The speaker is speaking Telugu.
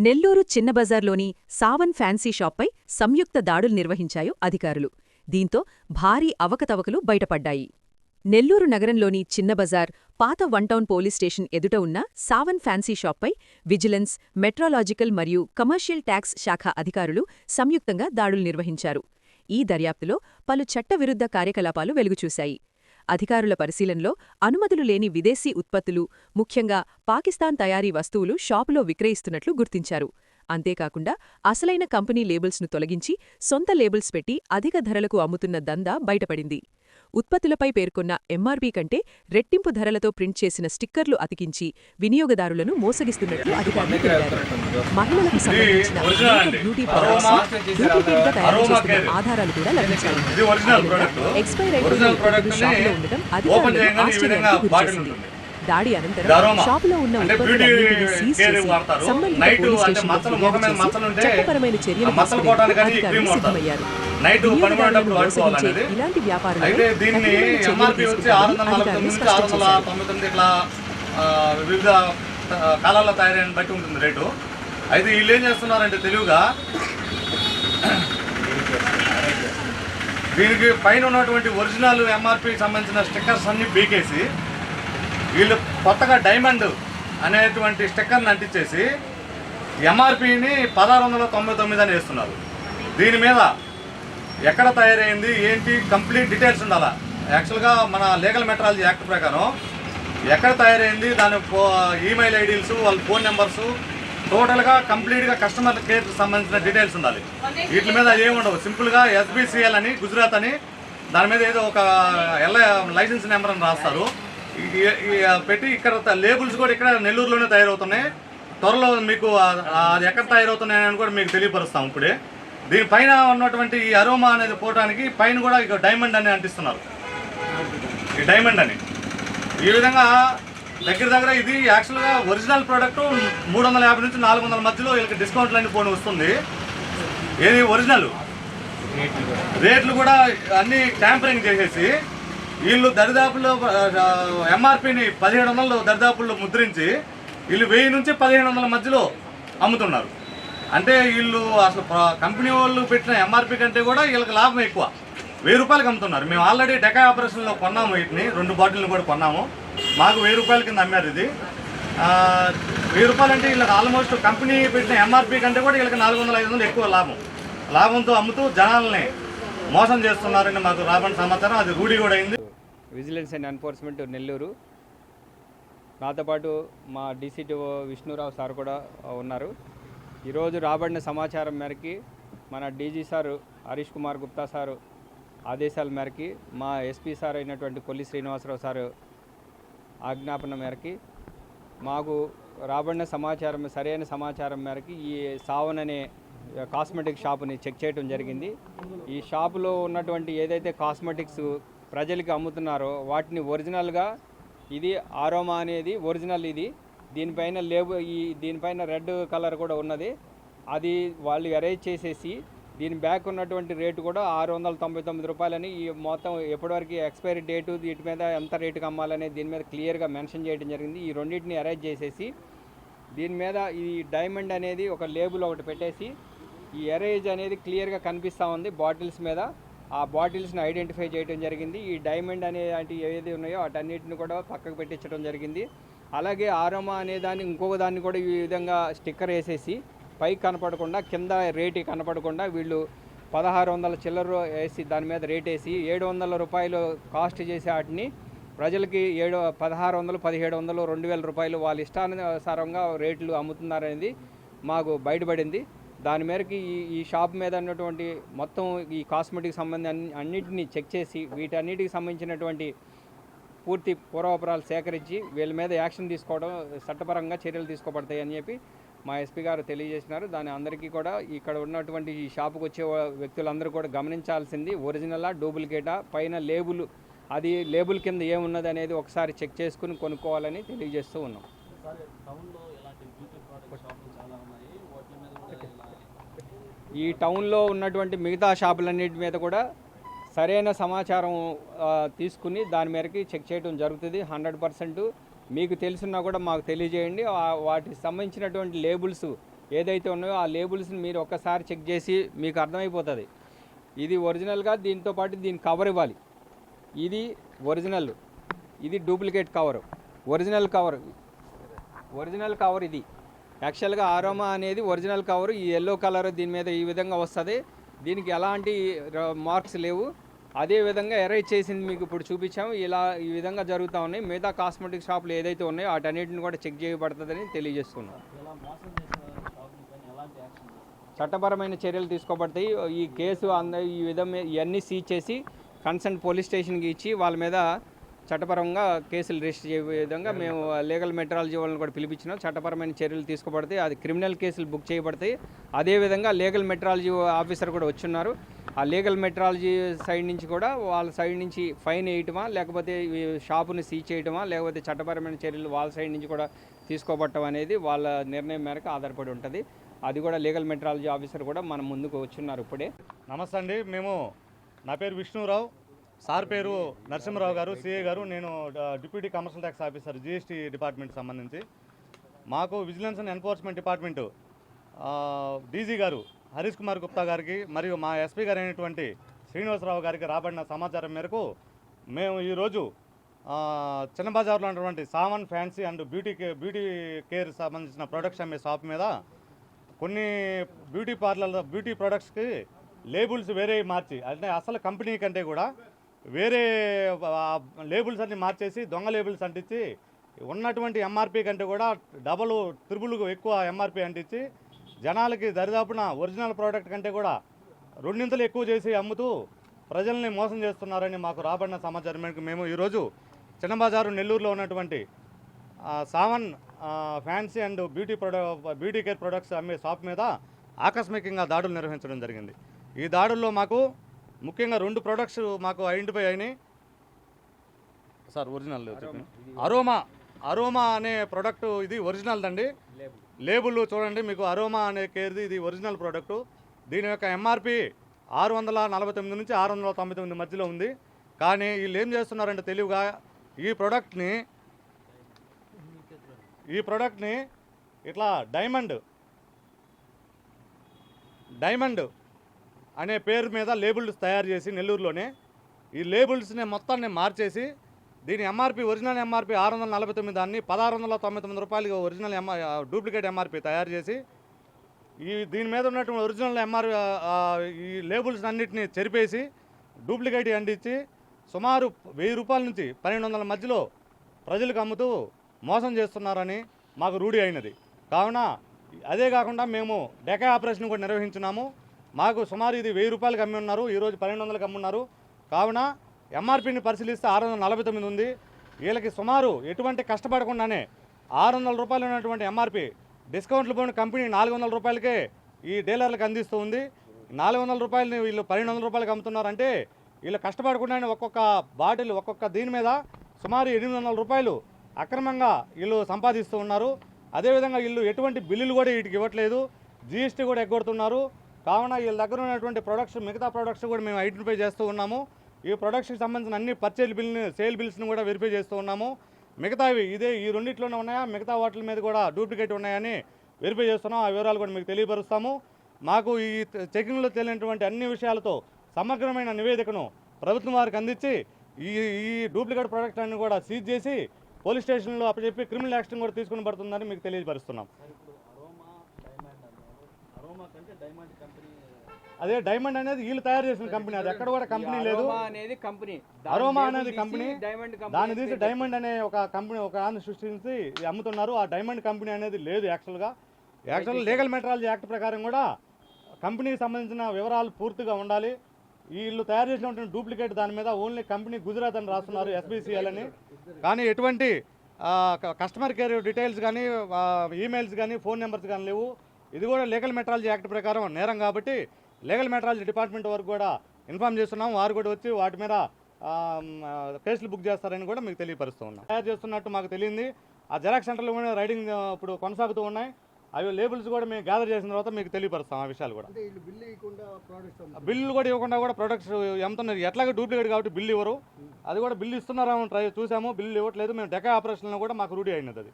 నెల్లూరు చిన్నబజార్లోని సావన్ ఫ్యాన్సీ షాప్పై సంయుక్త దాడులు నిర్వహించాయు అధికారులు. దీంతో భారీ అవకతవకలు బయటపడ్డాయి. నెల్లూరు నగరంలోని చిన్నబజార్, పాత వన్టౌన్ పోలీస్ స్టేషన్ ఎదుట ఉన్న సావన్ ఫ్యాన్సీ షాప్పై విజిలెన్స్, మెట్రాలాజికల్ మరియు కమర్షియల్ ట్యాక్స్ శాఖ అధికారులు సంయుక్తంగా దాడులు నిర్వహించారు. ఈ దర్యాప్తులో పలు చట్టవిరుద్ధ కార్యకలాపాలు వెలుగుచూశాయి. అధికారుల పరిశీలనలో అనుమతులు లేని విదేశీ ఉత్పత్తులు, ముఖ్యంగా పాకిస్తాన్ తయారీ వస్తువులు షాపులో విక్రయిస్తున్నట్లు గుర్తించారు. అంతేకాకుండా అసలైన కంపెనీ లేబుల్స్ను తొలగించి సొంత లేబుల్స్ పెట్టి అధిక ధరలకు అమ్ముతున్న దందా బయటపడింది. ఉత్పత్తులపై పేర్కొన్న ఎంఆర్పీ కంటే రెట్టింపు ధరలతో ప్రింట్ చేసిన స్టిక్కర్లు అతికించి వినియోగదారులను మోసగిస్తున్నట్లు అధికారులు తెలిపారు. మహిళలకు సంబంధించిన బ్యూటీ ప్రొడక్ట్స్ డూప్లికేట్గా తయారు చేస్తున్న ఆధారాలు కూడా లభించాయి. ఎక్స్పైర్ అయిపోయిన ఉత్పత్తులు షాపులో ఉండటం అధికారులను ఆశ్చర్యానికి గురిచేసింది. దాడి అనంతరం షాపులో ఉన్న ఉత్పత్తులన్నింటినీ సీజ్ చేసి సంబంధిత పోలీస్ స్టేషన్లో ఫిర్యాదు చేసి చట్టపరమైన చర్యలు తీసుకోవడానికి అధికారులు సిద్ధమయ్యారు. వినియోగదారులను మోసగించే ఇలాంటి వ్యాపారాలను కఠినమైన చర్యలు తీసుకోవాలని అధికారులు స్పష్టం చేశారు. వివిధ కాలాల్లో తయారైన బట్టి ఉంటుంది రేటు. అయితే వీళ్ళు ఏం చేస్తున్నారంటే తెలివిగా దీనికి పైన ఉన్నటువంటి ఒరిజినల్ ఎంఆర్పీకి సంబంధించిన స్టిక్కర్స్ అన్ని బీకేసి వీళ్ళు కొత్తగా డైమండ్ అనేటువంటి స్టిక్కర్ని అంటించేసి ఎంఆర్పీని 1699 అని వేస్తున్నారు. దీని మీద ఎక్కడ తయారైంది ఏంటి కంప్లీట్ డీటెయిల్స్ ఉండాలా. యాక్చువల్గా మన లీగల్ మెట్రాలజీ యాక్ట్ ప్రకారం ఎక్కడ తయారైంది, దాని ఈమెయిల్ ఐడీస్, వాళ్ళ ఫోన్ నెంబర్సు, టోటల్గా కంప్లీట్గా కస్టమర్ కేర్కి సంబంధించిన డీటెయిల్స్ ఉండాలి. వీటి మీద ఏముండవు. సింపుల్గా SBCL అని గుజరాత్ అని దాని మీద ఏదో ఒక లైసెన్స్ నెంబర్ అని రాస్తారు పెట్టి. ఇక్కడ లేబుల్స్ కూడా ఇక్కడ నెల్లూరులోనే తయారవుతున్నాయి. త్వరలో మీకు అది ఎక్కడ తయారవుతున్నాయని కూడా మీకు తెలియపరుస్తాం. ఇప్పుడే దీనిపైన ఉన్నటువంటి ఈ అరోమా అనేది పోవడానికి పైన కూడా ఇక డైమండ్ అని అంటిస్తున్నారు. ఈ డైమండ్ అని ఈ విధంగా దగ్గర ఇది యాక్చువల్గా ఒరిజినల్ ప్రోడక్ట్ 350 నుంచి 400 మధ్యలో వీళ్ళకి డిస్కౌంట్లు అన్ని పోని వస్తుంది. ఏది ఒరిజినల్ రేట్లు కూడా అన్నీ ట్యాంపరింగ్ చేసేసి వీళ్ళు దరిదాపుల్లో ఎంఆర్పీని 1700 దరిదాపుల్లో ముద్రించి వీళ్ళు 1000 నుంచి 1500 మధ్యలో అమ్ముతున్నారు. అంటే వీళ్ళు అసలు కంపెనీ వాళ్ళు పెట్టిన ఎంఆర్పీ కంటే కూడా వీళ్ళకి లాభం ఎక్కువ. 1000 రూపాయలకి అమ్ముతున్నారు. మేము ఆల్రెడీ డెకా ఆపరేషన్లో కొన్నాము. వీటిని 2 బాటిల్ని కూడా కొన్నాము. మాకు 1000 రూపాయల కింద అమ్మారు. ఇది 1000 రూపాయలు అంటే వీళ్ళకి ఆల్మోస్ట్ కంపెనీ పెట్టిన ఎంఆర్పీ కంటే కూడా వీళ్ళకి 400-500 ఎక్కువ లాభంతో అమ్ముతూ జనాలని మోసం చేస్తున్నారని మాకు రాబడిన సమాచారం. అది రూఢి కూడా అయింది. విజిలెన్స్ అండ్ ఎన్ఫోర్స్మెంట్ నెల్లూరు, నాతో పాటు మా డీసీటీఓ విష్ణురావు సార్ కూడా ఉన్నారు. ఈరోజు రాబడిన సమాచారం మేరకి మన DG sir Harish Kumar Gupta sir ఆదేశాల మేరకి మా ఎస్పీ సార్ అయినటువంటి కొల్లి శ్రీనివాసరావు సారు ఆజ్ఞాపన మేరకి మాకు రాబడిన సమాచారం, సరైన సమాచారం మేరకి ఈ సావన్ అనే కాస్మెటిక్ షాపుని చెక్ చేయడం జరిగింది. ఈ షాపులో ఉన్నటువంటి ఏదైతే కాస్మెటిక్స్ ప్రజలకి అమ్ముతున్నారో వాటిని ఒరిజినల్గా, ఇది ఆరోమా అనేది ఒరిజినల్, ఇది దీనిపైన దీనిపైన రెడ్ కలర్ కూడా ఉన్నది. అది వాళ్ళు అరేంజ్ చేసేసి దీని బ్యాక్ ఉన్నటువంటి రేటు కూడా 699 రూపాయలని, ఈ మొత్తం ఎప్పటివరకు ఎక్స్పైరీ డేటు, వీటి మీద ఎంత రేటుకి అమ్మాలనే దీని మీద క్లియర్గా మెన్షన్ చేయడం జరిగింది. ఈ రెండింటిని అరేంజ్ చేసేసి దీని మీద ఈ డైమండ్ అనేది ఒక లేబుల్ ఒకటి పెట్టేసి ఈ ఎరేజ్ అనేది క్లియర్గా కనిపిస్తూ ఉంది బాటిల్స్ మీద. ఆ బాటిల్స్ని ఐడెంటిఫై చేయడం జరిగింది. ఈ డైమండ్ అనేవి ఏది ఉన్నాయో వాటన్నిటిని కూడా పక్కకు పెట్టించడం జరిగింది. అలాగే ఆరోమా అనే దాన్ని ఇంకొక దాన్ని కూడా ఈ విధంగా స్టిక్కర్ వేసేసి పైకి కనపడకుండా, కింద రేటు కనపడకుండా వీళ్ళు 1600 చిల్లర వేసి దాని మీద రేట్ వేసి 700 రూపాయలు కాస్ట్ చేసే వాటిని ప్రజలకి 1600, 1700, 2000 రూపాయలు వాళ్ళ ఇష్టానుసారంగా రేట్లు అమ్ముతున్నారనేది మాకు బయటపడింది. దాని మేరకి ఈ షాప్ మీద ఉన్నటువంటి మొత్తం ఈ కాస్మెటిక్ సంబంధించి అన్నింటినీ చెక్ చేసి వీటన్నిటికి సంబంధించినటువంటి పూర్తి పూర్వాపరాలు సేకరించి వీళ్ళ మీద యాక్షన్ తీసుకోవడం, చట్టపరంగా చర్యలు తీసుకోబడతాయి అని చెప్పి మా ఎస్పీ గారు తెలియజేసినారు. దాని అందరికీ కూడా ఇక్కడ ఉన్నటువంటి ఈ షాపుకు వచ్చే వ్యక్తులందరూ కూడా గమనించాల్సింది ఒరిజినలా డూప్లికేటా, పైన లేబుల్, అది లేబుల్ కింద ఏమున్నది అనేది ఒకసారి చెక్ చేసుకుని కొనుక్కోవాలని తెలియజేస్తూ ఉన్నాం. ఈ టౌన్లో ఉన్నటువంటి మిగతా షాపులన్నిటి మీద కూడా సరైన సమాచారం తీసుకుని దాని మేరకి చెక్ చేయడం జరుగుతుంది. 100% మీకు తెలుసున్నా కూడా మాకు తెలియజేయండి. వాటికి సంబంధించినటువంటి లేబుల్స్ ఏదైతే ఉన్నాయో ఆ లేబుల్స్ని మీరు ఒక్కసారి చెక్ చేసి మీకు అర్థమైపోతుంది. ఇది ఒరిజినల్గా, దీంతో పాటు దీని కవర్ ఇవ్వాలి. ఇది ఒరిజినల్, ఇది డూప్లికేట్ కవర్. ఒరిజినల్ కవర్ ఇది. యాక్చువల్గా ఆరోమా అనేది ఒరిజినల్ కవర్. ఈ ఎల్లో కలర్ దీని మీద ఈ విధంగా వస్తుంది. దీనికి ఎలాంటి మార్క్స్ లేవు. అదే విధంగా ఎరేజ్ చేసింది మీకు ఇప్పుడు చూపించాము. ఈ విధంగా జరుగుతూ ఉన్నాయి. మిగతా కాస్మెటిక్ షాపులు ఏదైతే ఉన్నాయో వాటన్నిటిని కూడా చెక్ చేయబడుతుందని తెలియజేస్తున్నాం. చట్టపరమైన చర్యలు తీసుకోబడతాయి. ఈ కేసు ఈ విధంగా ఇవన్నీ సీజ్ చేసి కన్సర్న్ పోలీస్ స్టేషన్కి ఇచ్చి వాళ్ళ మీద చట్టపరంగా కేసులు రిజిస్టర్ చేసే విధంగా మేము లీగల్ మెట్రాలజీ వాళ్ళని కూడా పిలిపించినాం. చట్టపరమైన చర్యలు తీసుకోబడతాయి. అది క్రిమినల్ కేసులు బుక్ చేయబడతాయి. అదేవిధంగా లీగల్ మెట్రాలజీ ఆఫీసర్ కూడా వచ్చున్నారు. ఆ లీగల్ మెట్రాలజీ సైడ్ నుంచి కూడా వాళ్ళ సైడ్ నుంచి ఫైన్ వేయటమా, లేకపోతే ఈ షాపుని సీజ్ చేయటమా, లేకపోతే చట్టపరమైన చర్యలు వాళ్ళ సైడ్ నుంచి కూడా తీసుకోబట్టం అనేది వాళ్ళ నిర్ణయం మేరకు ఆధారపడి ఉంటుంది. అది కూడా లీగల్ మెట్రాలజీ ఆఫీసర్ కూడా మన ముందుకు వచ్చున్నారు ఇప్పుడే. నమస్తే అండి. నా పేరు విష్ణురావు, సార్ పేరు నరసింహరావు గారు, సిఏ గారు. నేను deputy commercial tax officer, GST department సంబంధించి. మాకు vigilance and enforcement department DG గారు హరీష్ కుమార్ గుప్తా గారికి మరియు మా ఎస్పీ గారు అయినటువంటి శ్రీనివాసరావు గారికి రాబడిన సమాచారం మేరకు మేము ఈరోజు చిన్న బజార్లో ఉన్నటువంటి Sawan fancy and beauty care సంబంధించిన ప్రొడక్ట్స్ అమ్మే షాప్ మీద కొన్ని బ్యూటీ ప్రొడక్ట్స్కి లేబుల్స్ వేరే మార్చి, అంటే అసలు కంపెనీ కంటే కూడా వేరే లేబుల్స్ అన్ని మార్చేసి దొంగ లేబుల్స్ అంటించి ఉన్నటువంటి ఎంఆర్పి కంటే కూడా డబల్ త్రిబుల్ ఎక్కువ ఎంఆర్పి అంటించి జనాలకి దరిదాపున ఒరిజినల్ ప్రోడక్ట్ కంటే కూడా రెండింతలు ఎక్కువ చేసి అమ్ముతూ ప్రజల్ని మోసం చేస్తున్నారని మాకు రాబడిన సమాచారం మేరకు మేము ఈరోజు చిన్నబజారు నెల్లూరులో ఉన్నటువంటి Sawan fancy and beauty care products అమ్మే షాప్ మీద ఆకస్మికంగా దాడులు నిర్వహించడం జరిగింది. ఈ దాడుల్లో మాకు ముఖ్యంగా 2 ప్రొడక్ట్స్ మాకు ఐడెంటిఫై అయినాయి సార్. ఒరిజినల్ అరోమా అనే ప్రోడక్ట్ ఇది ఒరిజినల్ అండి. లేబుల్ చూడండి, మీకు అరోమా అనే కేర్ది ఇది ఒరిజినల్ ప్రోడక్టు. దీని యొక్క ఎంఆర్పి 649 నుంచి 699 మధ్యలో ఉంది. కానీ వీళ్ళు ఏం చేస్తున్నారంటే తెలివిగా ఈ ప్రోడక్ట్ని ఇట్లా డైమండ్ అనే పేరు మీద లేబుల్స్ తయారు చేసి నెల్లూరులోనే ఈ లేబుల్స్ని మొత్తాన్ని మార్చేసి దీని ఎంఆర్పి ఒరిజినల్ ఎంఆర్పి 649 దాన్ని 1699 రూపాయలకి ఒరిజినల్ డూప్లికేట్ ఎంఆర్పి తయారు చేసి దీని మీద ఉన్నటువంటి ఒరిజినల్ ఈ లేబుల్స్ అన్నింటినీ చెరిపేసి డూప్లికేట్ అందించి సుమారు 1000 రూపాయల నుంచి 1200 మధ్యలో ప్రజలకు అమ్ముతూ మోసం చేస్తున్నారని మాకు రూఢి అయినది. కావున అదే కాకుండా మేము డెకా ఆపరేషన్ కూడా నిర్వహించున్నాము. మాకు సుమారు ఇది 1000 రూపాయలకి అమ్మి ఉన్నారు, ఈరోజు 1200కి అమ్మున్నారు. కావున ఎంఆర్పిని పరిశీలిస్తే 649 ఉంది. వీళ్ళకి సుమారు ఎటువంటి కష్టపడకుండానే 600 రూపాయలు ఉన్నటువంటి ఎంఆర్పి డిస్కౌంట్లు పోయిన కంపెనీ 400 రూపాయలకే ఈ డీలర్లకు అందిస్తూ ఉంది. 400 రూపాయలని వీళ్ళు 1200 రూపాయలకి అమ్ముతున్నారంటే వీళ్ళు కష్టపడకుండానే ఒక్కొక్క బాటిల్ ఒక్కొక్క దీని మీద సుమారు 800 రూపాయలు అక్రమంగా వీళ్ళు సంపాదిస్తూ ఉన్నారు. అదేవిధంగా వీళ్ళు ఎటువంటి బిల్లులు కూడా వీటికి ఇవ్వట్లేదు, జిఎస్టీ కూడా ఎగ్గొడుతున్నారు. కావున వీళ్ళ దగ్గర ఉన్నటువంటి ప్రొడక్ట్స్ మిగతా ప్రొడక్ట్స్ కూడా మేము ఐడెంటిఫై చేస్తూ ఉన్నాము. ఈ ప్రొడక్ట్స్కి సంబంధించిన అన్ని సేల్ బిల్స్ని కూడా వెరిఫై చేస్తూ ఉన్నాము. మిగతావి ఈ రెండిట్లోనే ఉన్నాయా, మిగతా వాటి మీద కూడా డూప్లికేట్ ఉన్నాయని వెరిఫై చేస్తున్నాం. ఆ వివరాలు కూడా మీకు తెలియపరుస్తాము. మాకు ఈ చెకింగ్లో తేలినటువంటి అన్ని విషయాలతో సమగ్రమైన నివేదికను ప్రభుత్వం వారికి అందించి ఈ డూప్లికేట్ ప్రొడక్ట్ అన్ని కూడా సీజ్ చేసి పోలీస్ స్టేషన్లో అప్పచెప్పి క్రిమినల్ యాక్షన్ కూడా తీసుకుని పడుతుందని మీకు తెలియపరుస్తున్నాం. అదే డైమండ్ అనేది వీళ్ళు తయారు చేసిన కంపెనీ, అది ఎక్కడ కూడా కంపెనీ లేదు. అరోమా అనేది కంపెనీ, దాన్ని తీసి డైమండ్ అనే ఒక కంపెనీ ఒక సృష్టించి అమ్ముతున్నారు. ఆ డైమండ్ కంపెనీ అనేది లేదు. యాక్చువల్గా లీగల్ మెట్రాలజీ యాక్ట్ ప్రకారం కూడా కంపెనీకి సంబంధించిన వివరాలు పూర్తిగా ఉండాలి. వీళ్ళు తయారు చేసినటువంటి డూప్లికేట్ దాని మీద ఓన్లీ కంపెనీ గుజరాత్ అని రాస్తున్నారు, ఎస్బీసీఎల్ అని. కానీ ఎటువంటి కస్టమర్ కేర్ డీటెయిల్స్ కానీ ఈమెయిల్స్ కానీ ఫోన్ నెంబర్స్ కానీ లేవు. ఇది కూడా లీగల్ మెట్రాలజీ యాక్ట్ ప్రకారం నేరం కాబట్టి లీగల్ మెట్రాలజీ డిపార్ట్మెంట్ వరకు కూడా ఇన్ఫామ్ చేస్తున్నాం. వారు కూడా వచ్చి వాటి మీద కేసులు బుక్ చేస్తారని కూడా మీకు తెలియపరుస్తూ ఉన్నాం. తయారు చేస్తున్నట్టు మాకు తెలియంది. ఆ జెరాక్స్ సెంటర్లో కూడా రైడింగ్ ఇప్పుడు కొనసాగుతూ ఉన్నాయి. అవి లేబుల్స్ కూడా మేము గ్యాదర్ చేసిన తర్వాత మీకు తెలియపరుస్తాం. ఆ విషయాలు కూడా బిల్లు కూడా ఇవ్వకుండా కూడా ప్రొడక్ట్స్ అమ్ముతున్నారు. ఎట్లాగో డూప్లికేట్ కాబట్టి బిల్లు ఇవ్వరు. అది కూడా బిల్లు ఇస్తున్నారా చూసాము, బిల్లు ఇవ్వట్లేదు. మేము డెకా ఆపరేషన్లో కూడా మాకు రూఢి అయినది అది.